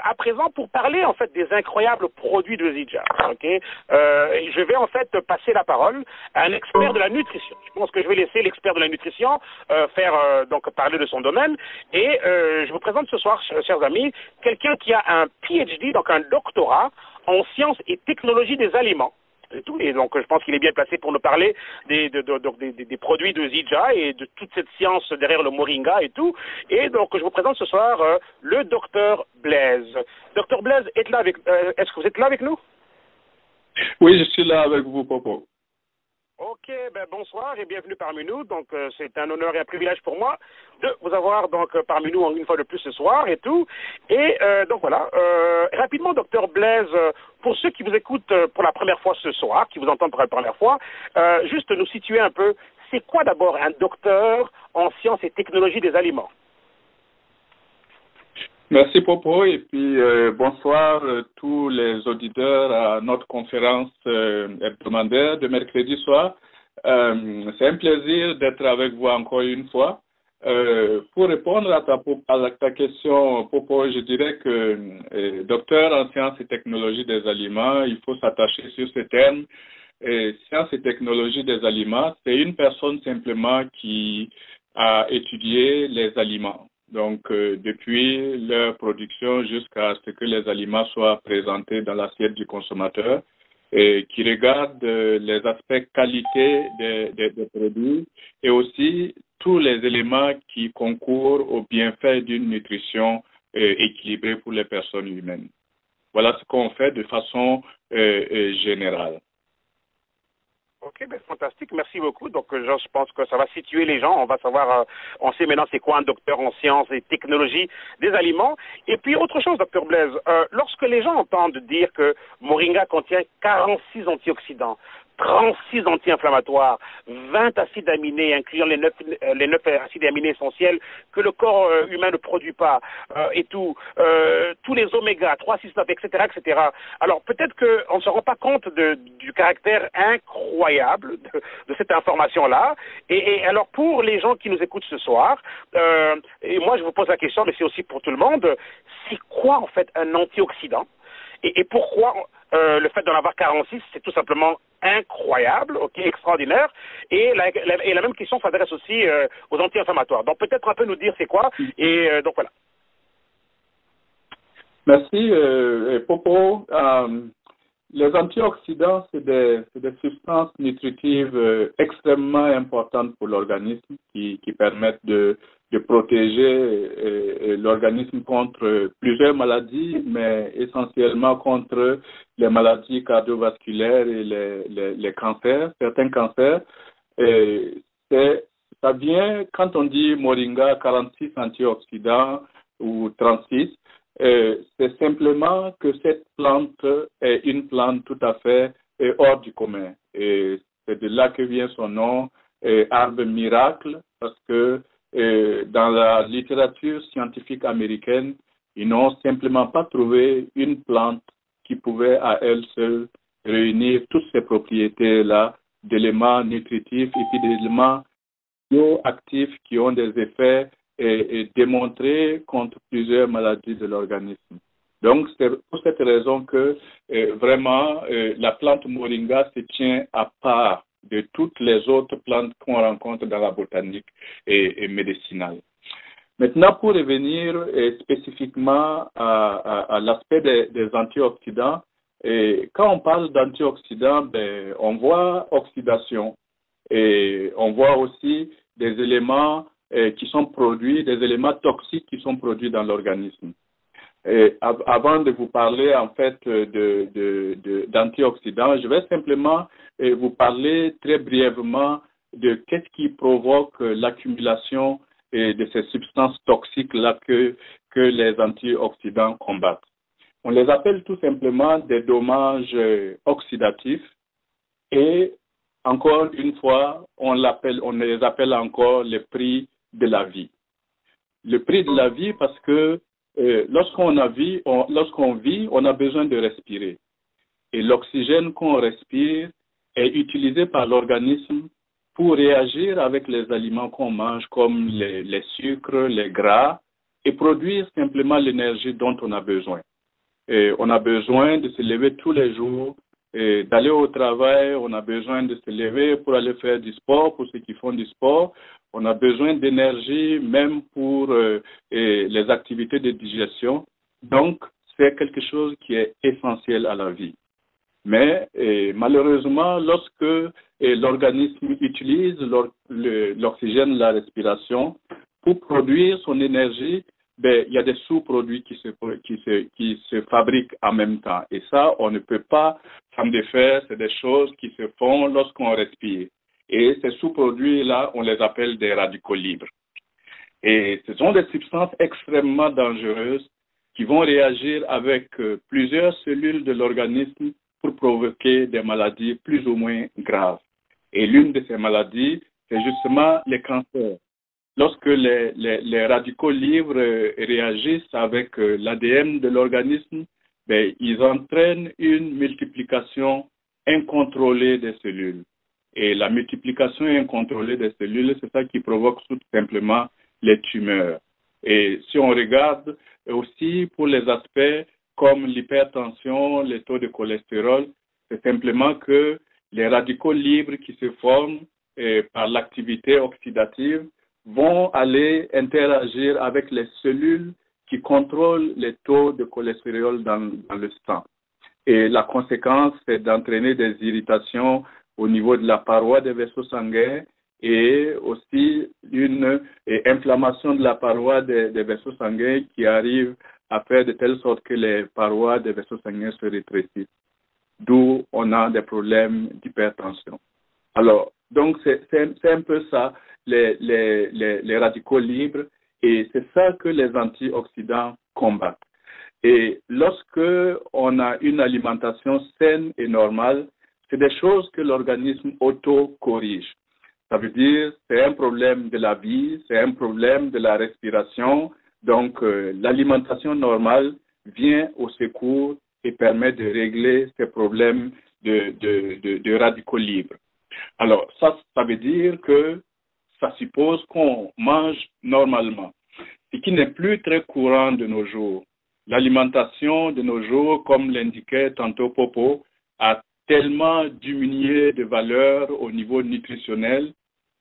à présent pour parler en fait des incroyables produits de Zija. Okay? Je vais en fait passer la parole à un expert de la nutrition. Je pense que je vais laisser l'expert de la nutrition faire donc parler de son domaine. Et je vous présente ce soir, chers amis, quelqu'un qui a un PhD, donc un doctorat en sciences et technologies des aliments. Et tout. Et donc, je pense qu'il est bien placé pour nous parler des produits de Zija et de toute cette science derrière le moringa et tout. Et donc, je vous présente ce soir le docteur Blaise. Docteur Blaise, est-ce que vous êtes là avec nous? Oui, je suis là avec vous, Popo. Ok, ben bonsoir et bienvenue parmi nous. Donc c'est un honneur et un privilège pour moi de vous avoir donc parmi nous une fois de plus ce soir et tout. Et donc voilà, rapidement, docteur Blaise, pour ceux qui vous écoutent pour la première fois ce soir, qui vous entendent pour la première fois, juste nous situer un peu, c'est quoi d'abord un docteur en sciences et technologies des aliments? Merci Popo et puis bonsoir tous les auditeurs à notre conférence hebdomadaire de mercredi soir. C'est un plaisir d'être avec vous encore une fois. Pour répondre à ta question Popo, je dirais que docteur en sciences et technologies des aliments, il faut s'attacher sur ce terme. Sciences et technologies des aliments, c'est une personne simplement qui a étudié les aliments. Donc, depuis leur production jusqu'à ce que les aliments soient présentés dans l'assiette du consommateur, et qui regarde les aspects qualité des produits et aussi tous les éléments qui concourent au bienfait d'une nutrition équilibrée pour les personnes humaines. Voilà ce qu'on fait de façon générale. Ok, ben fantastique, merci beaucoup. Donc je pense que ça va situer les gens, on va savoir, on sait maintenant c'est quoi un docteur en sciences et technologies des aliments. Et puis autre chose, docteur Blaise, lorsque les gens entendent dire que Moringa contient 46 antioxydants, 36 anti-inflammatoires, 20 acides aminés, incluant les 9 acides aminés essentiels que le corps humain ne produit pas, et tout, tous les oméga, 3, 6, 9, etc., etc. Alors peut-être qu'on ne se rend pas compte du caractère incroyable de cette information-là. Et alors pour les gens qui nous écoutent ce soir, et moi je vous pose la question, mais c'est aussi pour tout le monde, c'est quoi en fait un antioxydant? Et pourquoi le fait d'en avoir 46, c'est tout simplement incroyable, ok, extraordinaire. Et la même question s'adresse aussi aux anti-inflammatoires. Donc peut-être un peu nous dire c'est quoi. Et donc voilà. Merci, Popo. Les antioxydants, c'est des substances nutritives extrêmement importantes pour l'organisme qui permettent de protéger l'organisme contre plusieurs maladies, mais essentiellement contre les maladies cardiovasculaires et les cancers, certains cancers. Ça vient, quand on dit Moringa, 46 antioxydants ou 36, c'est simplement que cette plante est une plante tout à fait hors du commun. Et c'est de là que vient son nom, arbre miracle, parce que dans la littérature scientifique américaine, ils n'ont simplement pas trouvé une plante qui pouvait à elle seule réunir toutes ces propriétés-là d'éléments nutritifs et puis d'éléments bioactifs qui ont des effets et démontré contre plusieurs maladies de l'organisme. Donc, c'est pour cette raison que vraiment la plante moringa se tient à part de toutes les autres plantes qu'on rencontre dans la botanique et médicinale. Maintenant, pour revenir spécifiquement à l'aspect des antioxydants, quand on parle d'antioxydants, on voit oxydation et on voit aussi des éléments qui sont produits, des éléments toxiques qui sont produits dans l'organisme. Avant de vous parler en fait d'antioxydants, je vais simplement vous parler très brièvement de qu'est-ce qui provoque l'accumulation de ces substances toxiques-là que les antioxydants combattent. On les appelle tout simplement des dommages oxydatifs et encore une fois, on les appelle encore les prix de la vie. Le prix de la vie parce que lorsqu'on vit, on a besoin de respirer. Et l'oxygène qu'on respire est utilisé par l'organisme pour réagir avec les aliments qu'on mange, comme les sucres, les gras, et produire simplement l'énergie dont on a besoin. on a besoin de se lever tous les jours, d'aller au travail, on a besoin de se lever pour aller faire du sport, pour ceux qui font du sport. On a besoin d'énergie même pour les activités de digestion. Donc, c'est quelque chose qui est essentiel à la vie. Mais malheureusement, lorsque l'organisme utilise l'oxygène, la respiration, pour produire son énergie, il y a des sous-produits qui se fabriquent en même temps. Et ça, on ne peut pas s'en défaire. C'est des choses qui se font lorsqu'on respire. Et ces sous-produits-là, on les appelle des radicaux libres. Et ce sont des substances extrêmement dangereuses qui vont réagir avec plusieurs cellules de l'organisme pour provoquer des maladies plus ou moins graves. Et l'une de ces maladies, c'est justement les cancers. Lorsque les radicaux libres réagissent avec l'ADN de l'organisme, ils entraînent une multiplication incontrôlée des cellules. Et la multiplication incontrôlée des cellules, c'est ça qui provoque tout simplement les tumeurs. Et si on regarde aussi pour les aspects comme l'hypertension, les taux de cholestérol, c'est simplement que les radicaux libres qui se forment par l'activité oxydative vont aller interagir avec les cellules qui contrôlent les taux de cholestérol dans le sang. Et la conséquence, c'est d'entraîner des irritations au niveau de la paroi des vaisseaux sanguins et aussi une inflammation de la paroi des vaisseaux sanguins qui arrive à faire de telle sorte que les parois des vaisseaux sanguins se rétrécissent. D'où on a des problèmes d'hypertension. Alors, donc c'est un peu ça, les radicaux libres, et c'est ça que les antioxydants combattent. Et lorsque on a une alimentation saine et normale, c'est des choses que l'organisme auto-corrige. Ça veut dire c'est un problème de la vie, c'est un problème de la respiration. Donc, l'alimentation normale vient au secours et permet de régler ces problèmes de radicaux libres. Alors, ça veut dire que ça suppose qu'on mange normalement, ce qui n'est plus très courant de nos jours. L'alimentation de nos jours, comme l'indiquait tantôt Popo, a tellement diminué de valeur au niveau nutritionnel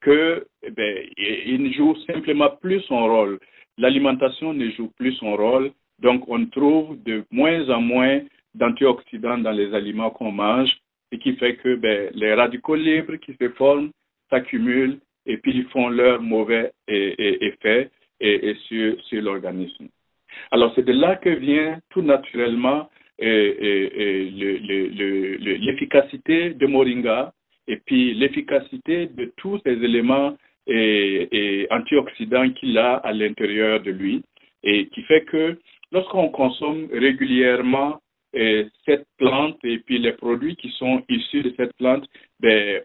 que il ne joue simplement plus son rôle. L'alimentation ne joue plus son rôle, donc on trouve de moins en moins d'antioxydants dans les aliments qu'on mange, ce qui fait que les radicaux libres qui se forment s'accumulent et puis ils font leur mauvais effet sur l'organisme. Alors c'est de là que vient tout naturellement l'efficacité de Moringa et puis l'efficacité de tous ces éléments antioxydants qu'il a à l'intérieur de lui et qui fait que lorsqu'on consomme régulièrement cette plante et puis les produits qui sont issus de cette plante,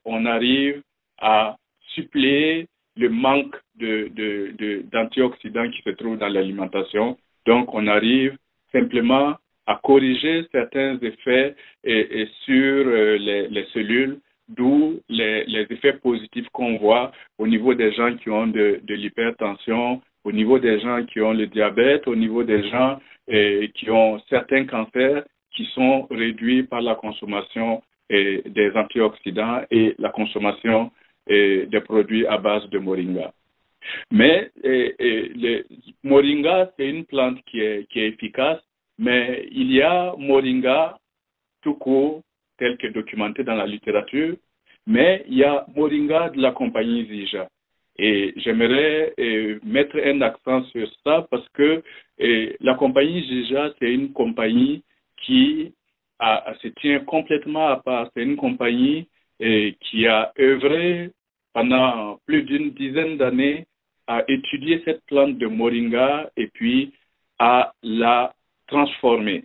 on arrive à suppléer le manque d'antioxydants qui se trouvent dans l'alimentation. Donc, on arrive simplement à corriger certains effets sur les cellules, d'où les effets positifs qu'on voit au niveau des gens qui ont de l'hypertension, au niveau des gens qui ont le diabète, au niveau des gens qui ont certains cancers qui sont réduits par la consommation des antioxydants et la consommation des produits à base de moringa. Mais le moringa, c'est une plante qui est efficace, mais il y a moringa tout court, tel que documenté dans la littérature, mais il y a moringa de la compagnie Zija. Et j'aimerais mettre un accent sur ça parce que la compagnie Zija, c'est une compagnie qui se tient complètement à part. C'est une compagnie qui a œuvré pendant plus d'une dizaine d'années à étudier cette plante de moringa et puis à la transformer.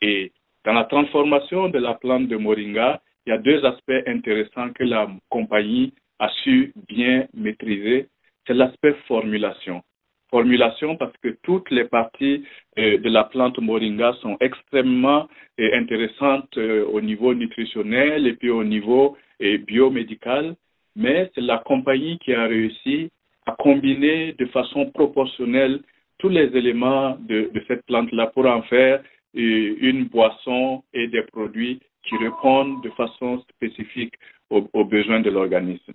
Et dans la transformation de la plante de moringa, il y a deux aspects intéressants que la compagnie a su bien maîtriser. C'est l'aspect formulation. Formulation parce que toutes les parties de la plante moringa sont extrêmement intéressantes au niveau nutritionnel et puis au niveau biomédical. Mais c'est la compagnie qui a réussi à combiner de façon proportionnelle tous les éléments de cette plante-là pour en faire une boisson et des produits qui répondent de façon spécifique aux besoins de l'organisme.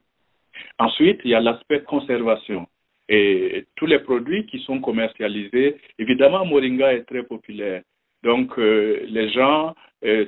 Ensuite, il y a l'aspect conservation. Et tous les produits qui sont commercialisés, évidemment, Moringa est très populaire. Donc, les gens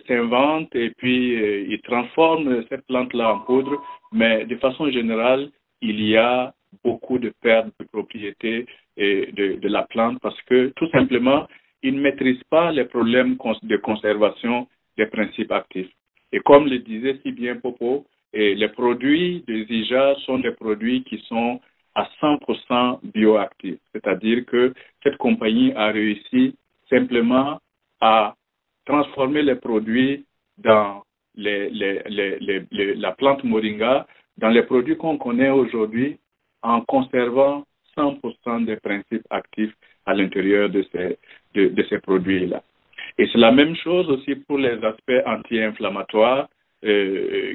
s'inventent et puis ils transforment cette plante-là en poudre, mais de façon générale, il y a beaucoup de pertes de propriété de la plante parce que, tout simplement, ils ne maîtrisent pas les problèmes de conservation des principes actifs. Et comme le disait si bien Popo, les produits de Zija sont des produits qui sont à 100% bioactifs. C'est-à-dire que cette compagnie a réussi simplement à transformer les produits dans la plante moringa, dans les produits qu'on connaît aujourd'hui, en conservant 100% des principes actifs à l'intérieur de ces produits-là. Et c'est la même chose aussi pour les aspects anti-inflammatoires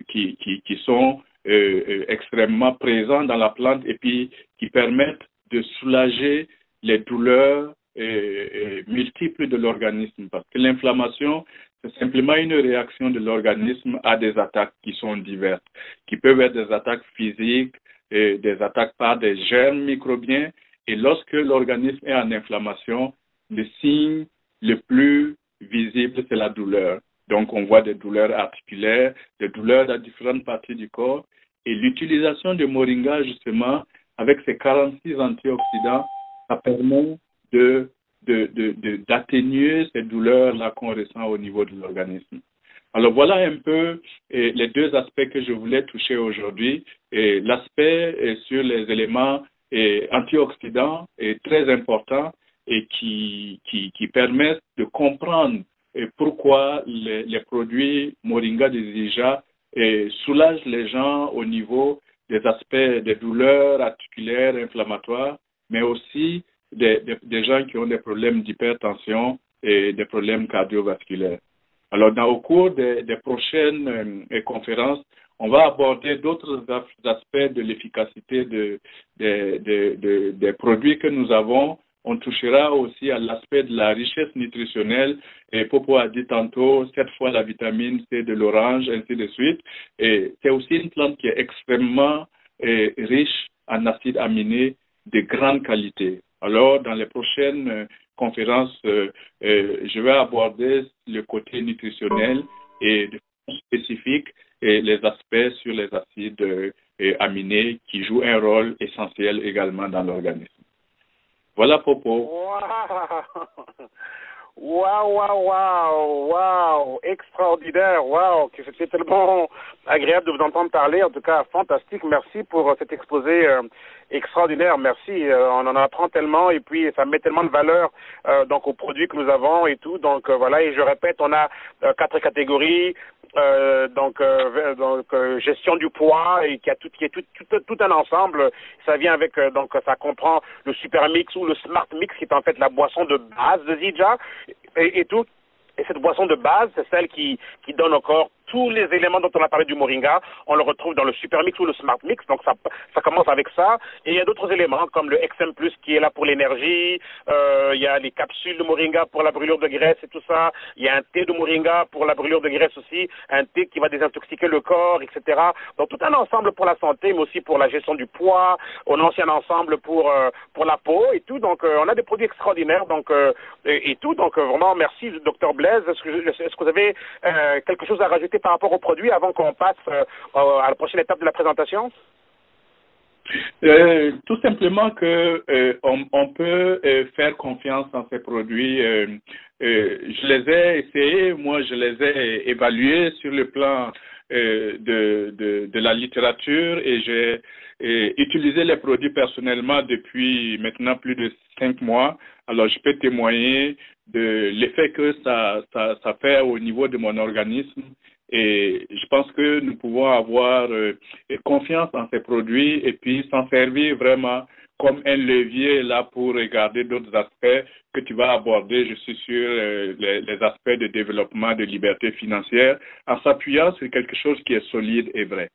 qui sont extrêmement présents dans la plante et puis qui permettent de soulager les douleurs multiples de l'organisme. Parce que l'inflammation, c'est simplement une réaction de l'organisme à des attaques qui sont diverses, qui peuvent être des attaques physiques, des attaques par des germes microbiens. Et lorsque l'organisme est en inflammation, le signe le plus visible, c'est la douleur. Donc, on voit des douleurs articulaires, des douleurs dans différentes parties du corps. Et l'utilisation de moringa, justement, avec ses 46 antioxydants, ça permet d'atténuer ces douleurs-là qu'on ressent au niveau de l'organisme. Alors, voilà un peu les deux aspects que je voulais toucher aujourd'hui. L'aspect sur les éléments antioxydants est très important et qui permettent de comprendre pourquoi les produits Moringa de Zija soulagent les gens au niveau des aspects des douleurs articulaires, inflammatoires, mais aussi des gens qui ont des problèmes d'hypertension et des problèmes cardiovasculaires. Alors, au cours des prochaines conférences, on va aborder d'autres aspects de l'efficacité des produits que nous avons. On touchera aussi à l'aspect de la richesse nutritionnelle. Et Popo a dit tantôt, cette fois la vitamine C de l'orange, ainsi de suite. Et c'est aussi une plante qui est extrêmement riche en acides aminés de grande qualité. Alors, dans les prochaines conférences, je vais aborder le côté nutritionnel et de façon spécifique et les aspects sur les acides aminés qui jouent un rôle essentiel également dans l'organisme. Voilà, Popo. Waouh, extraordinaire, waouh, c'est tellement agréable de vous entendre parler, en tout cas fantastique, merci pour cet exposé extraordinaire, merci, on en apprend tellement et puis ça met tellement de valeur donc aux produits que nous avons et tout, donc voilà, et je répète, on a 4 catégories, gestion du poids et qui est tout un ensemble, ça vient avec, donc ça comprend le super mix ou le smart mix qui est en fait la boisson de base de Zija et tout. Et cette boisson de base, c'est celle qui donne au corps tous les éléments dont on a parlé du moringa. On le retrouve dans le super mix ou le smart mix. Donc ça commence avec ça. Et il y a d'autres éléments comme le XM+, qui est là pour l'énergie. Il y a les capsules de moringa pour la brûlure de graisse et tout ça. Il y a un thé de moringa pour la brûlure de graisse aussi. Un thé qui va désintoxiquer le corps, etc. Donc tout un ensemble pour la santé, mais aussi pour la gestion du poids. On a aussi un ensemble pour la peau et tout. Donc on a des produits extraordinaires. Donc et tout. Donc vraiment merci, Dr Blaise. Est-ce que vous avez quelque chose à rajouter par rapport aux produits avant qu'on passe à la prochaine étape de la présentation? Tout simplement que on peut faire confiance en ces produits. Je les ai essayés, moi je les ai évalués sur le plan de la littérature et j'ai utilisé les produits personnellement depuis maintenant plus de 5 mois. Alors je peux témoigner de l'effet que ça fait au niveau de mon organisme. Et je pense que nous pouvons avoir confiance en ces produits et puis s'en servir vraiment comme un levier là pour regarder d'autres aspects que tu vas aborder, je suis sûr, les aspects de développement, de liberté financière, en s'appuyant sur quelque chose qui est solide et vrai.